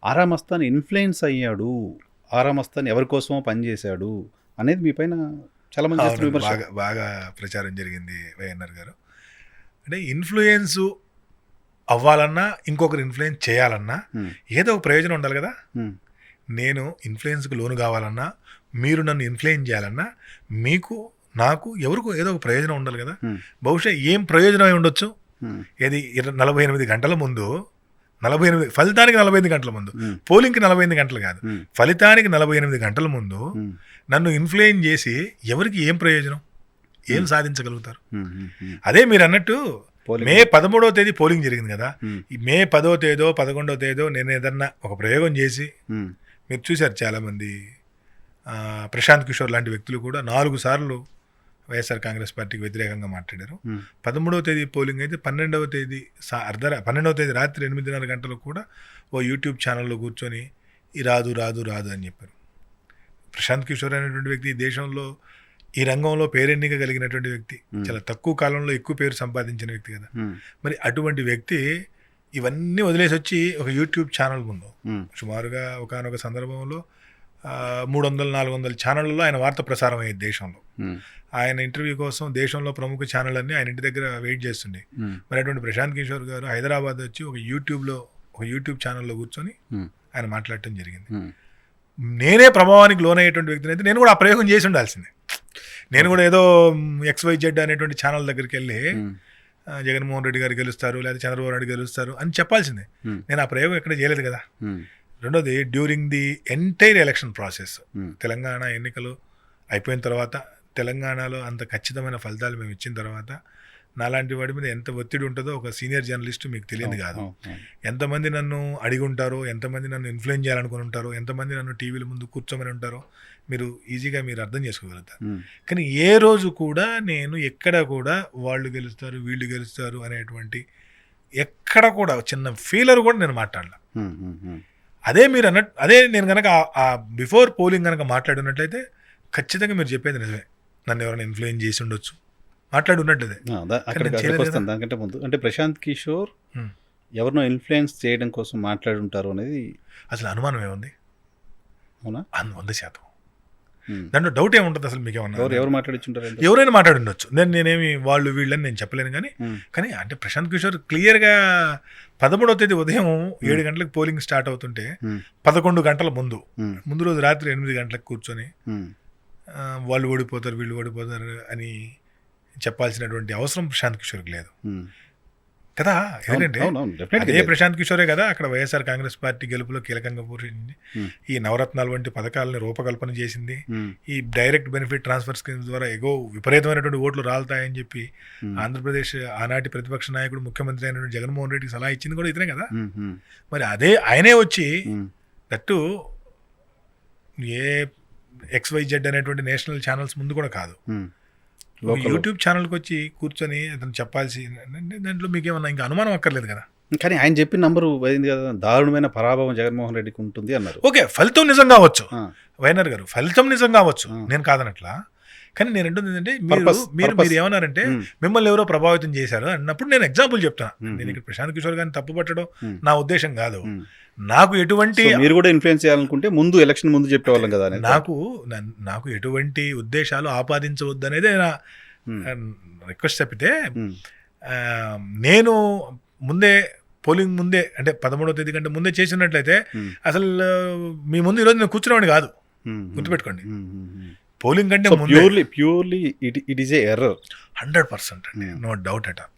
ఆరా Mastan influence అయ్యాడు. ఆరా మస్తాన్ ఎవరి కోసమో పనిచేశాడు అనేది మీ పైన చాలా మంది చేస్తున్న అవునండి. విమర్శ. బాగా బాగా ప్రచారం జరిగింది వైఎన్ఆర్ గారు. అంటే ఇన్‌ఫ్లుయెన్సు అవ్వాలన్నా, ఇంకొకరు ఇన్‌ఫ్లుయెన్స్ చేయాలన్నా హ్మ్. ఏదో ఒక ప్రయోజనం ఉండాలి కదా! హ్మ్. నేను ఇన్‌ఫ్లుయెన్స్‌కి లోను కావాలన్నా, మీరు నన్ను ఇన్‌ఫ్లుయెన్స్ చేయాలన్నా, మీకు, నాకు ఎవరికో ఏదో ఒక ప్రయోజనం ఉండాలి కదా! హ్మ్. బహుశా ఏం ప్రయోజనం అయి ఉండొచ్చు? హ్మ్. ఏది 48 గంటల ముందు 48 ఫలితానికి 48 గంటల ముందు, హ్మ్. పోలింగ్‌కి 48 గంటలు కాదు. హ్మ్. ఫలితానికి 48 గంటల ముందు హ్మ్. నన్ను ఇన్‌ఫ్లుయెన్స్ చేసి ఎవరికి ఏం ప్రయోజనం? ఏం సాధించగలుగుతారు? హ్మ్. హ్మ్. హ్మ్. అదే మీరన్నట్టు పోలింగ్. మే 13వ తేదీ పోలింగ్ జరిగింది కదా! హ్మ్. ఈ మే 10వ తేదో, 11వ తేదో నేను ఏదన్నా ఒక ప్రయోగం చేసి, హ్మ్. మీరు చూశారు చాలామంది ప్రశాంత్ కిషోర్ లాంటి వ్యక్తులు కూడా 4 సార్లు వైఎస్ఆర్ కాంగ్రెస్ పార్టీకి వ్యతిరేకంగా మాట్లాడారు. హ్మ్. 13వ తేదీ పోలింగ్ అయితే 12వ తేదీ 12వ తేదీ రాత్రి 8:30 గంటలకు కూడా ఓ యూట్యూబ్ ఛానల్లో కూర్చొని ఈ రాదు రాదు రాదు అని చెప్పారు. ప్రశాంత్ కిషోర్ అనేటువంటి వ్యక్తి ఈ దేశంలో ఈ రంగంలో పేరెన్నిక కలిగినటువంటి వ్యక్తి, చాలా తక్కువ కాలంలో ఎక్కువ పేరు సంపాదించిన వ్యక్తి కదా. హ్మ్. మరి అటువంటి వ్యక్తి ఇవన్నీ వదిలేసి వచ్చి ఒక యూట్యూబ్ ఛానల్ ముందు హ్మ్. సుమారుగా ఒకానొక సందర్భంలో 300-400 ఛానళ్ళలో ఆయన వార్త ప్రసారం అయ్యేది దేశంలో. హ్మ్. ఆయన ఇంటర్వ్యూ కోసం దేశంలో ప్రముఖ ఛానల్ అన్నీ ఆయన ఇంటి దగ్గర వెయిట్ చేస్తుండే. హ్మ్. మరి అటువంటి ప్రశాంత్ కిషోర్ గారు హైదరాబాద్ వచ్చి ఒక యూట్యూబ్ ఛానల్లో కూర్చొని హ్మ్. ఆయన మాట్లాడటం జరిగింది. హ్మ్. నేనే ప్రభావానికి లోనయ్యేటువంటి వ్యక్తిని అయితే నేను కూడా ఆ ప్రయోగం చేసి ఉండాల్సిందే. నేను కూడా ఏదో XYZ అనేటువంటి ఛానల్ దగ్గరికి వెళ్ళి హ్మ్. జగన్మోహన్ రెడ్డి గారు గెలుస్తారు లేదా చంద్రబాబు నాయుడు గెలుస్తారు అని చెప్పాల్సిందే. హ్మ్. నేను ఆ ప్రయోగం ఎక్కడ చేయలేదు కదా. హ్మ్. రెండోది during the entire election process, హ్మ్. తెలంగాణ ఎన్నికలు అయిపోయిన తర్వాత తెలంగాణలో అంత ఖచ్చితమైన ఫలితాలు మేము ఇచ్చిన తర్వాత నాలాంటి వాడి మీద ఎంత ఒత్తిడి ఉంటుందో ఒక సీనియర్ జర్నలిస్ట్ మీకు తెలియదు కాదు. ఎంతమంది నన్ను అడిగి ఉంటారో, ఎంతమంది నన్ను ఇన్ఫ్లుయెన్స్ చేయాలనుకుని ఉంటారో, ఎంతమంది నన్ను టీవీల ముందు కూర్చోమని ఉంటారో మీరు ఈజీగా మీరు అర్థం చేసుకోగలుగుతారు. హ్మ్. కానీ ఏ రోజు కూడా నేను ఎక్కడ కూడా వాళ్ళు గెలుస్తారు వీళ్ళు గెలుస్తారు అనేటువంటి ఎక్కడ కూడా చిన్న ఫీలర్ కూడా నేను మాట్లాడలా. హ్మ్. హ్మ్. హ్మ్. అదే మీరు అన్నట్టు అదే నేను కనుక ఆ బిఫోర్ పోలింగ్ కనుక మాట్లాడినట్లయితే ఖచ్చితంగా మీరు చెప్పేది నిజమే. నన్ను ఎవరైనా ఇన్ఫ్లుయెన్స్ చేసి ఉండొచ్చు, మాట్లాడి ఉన్నట్లయితే. అక్కడికి వస్తాను. దానికంటే ముందు అంటే ప్రశాంత్ కిషోర్ ఎవరినో ఇన్ఫ్లుయెన్స్ చేయడం కోసం మాట్లాడి ఉంటారు అనేది అసలు అనుమానం ఏముంది? అవునా? 100%. హ్మ్. దాంట్లో డౌట్ ఏముంటుంది అసలు? మీకేమన్నా ఎవరు మాట్లాడించుంటారు? ఎవరైనా మాట్లాడి ఉండొచ్చు. నేనేమి వాళ్ళు వీళ్ళని నేను చెప్పలేను. కానీ అంటే ప్రశాంత్ కిషోర్ క్లియర్గా 13వ తేదీ ఉదయం 7 గంటలకు పోలింగ్ స్టార్ట్ అవుతుంటే 11 గంటల ముందు రోజు రాత్రి 8 గంటలకు కూర్చొని వాళ్ళు ఓడిపోతారు వీళ్ళు ఓడిపోతారు అని చెప్పాల్సినటువంటి అవసరం ప్రశాంత్ కిషోర్కి లేదు కదా. ఎందుకంటే అదే ప్రశాంత్ కిషోరే కదా అక్కడ వైఎస్ఆర్ కాంగ్రెస్ పార్టీ గెలుపులో కీలకంగా పోషించింది. ఈ నవరత్నాలు వంటి పథకాలని రూపకల్పన చేసింది. ఈ డైరెక్ట్ బెనిఫిట్ ట్రాన్స్ఫర్ స్కీమ్స్ ద్వారా విపరీతమైనటువంటి ఓట్లు రాలుతాయని చెప్పి ఆంధ్రప్రదేశ్ ఆనాటి ప్రతిపక్ష నాయకుడు ముఖ్యమంత్రి అయినటువంటి జగన్మోహన్ రెడ్డికి సలహా ఇచ్చింది కూడా ఇతనే కదా. మరి అదే ఆయనే వచ్చి దట్టు ఏ XYZ అనేటువంటి నేషనల్ ఛానల్స్ ముందు కూడా కాదు, యూట్యూబ్ ఛానల్కి వచ్చి కూర్చొని అతను చెప్పాల్సి దాంట్లో మీకేమన్నా ఇంకా అనుమానం అక్కర్లేదు కదా. కానీ ఆయన చెప్పిన నంబరు అయింది కదా, దారుణమైన పరాభవం జగన్మోహన్ రెడ్డికి ఉంటుంది అన్నారు. ఓకే, ఫలితం నిజం కావచ్చు వైఎన్ఆర్ గారు, ఫలితం నిజం కావచ్చు, నేను కాదనట్లా. కానీ నేను అంటుంది ఏంటంటే మీరు ఏమన్నారంటే మిమ్మల్ని ఎవరో ప్రభావితం చేశారు అన్నప్పుడు నేను ఎగ్జాంపుల్ చెప్తాను. నేను ఇక్కడ ప్రశాంత్ కిషోర్ గారిని తప్పు పట్టడం నా ఉద్దేశం కాదు. నాకు ఎటువంటి మీరు కూడా ఇన్ఫ్లుయెన్స్ చేయాలనుకుంటే ముందు ఎలక్షన్ ముందు చెప్పేవాళ్ళం కదా. నాకు ఎటువంటి ఉద్దేశాలు ఆపాదించవద్దు అనేది నా రిక్వెస్ట్. తప్పితే నేను ముందే పోలింగ్ ముందే అంటే 13వ తేదీ కంటే ముందే చేసినట్లయితే అసలు మీ ముందు ఈరోజు నేను కూర్చునేవాడిని కాదు. గుర్తుపెట్టుకోండి, పోలింగ్ కంటే ముందు purely it is a error. 100% అండి, నో డౌట్ అట్ ఆల్.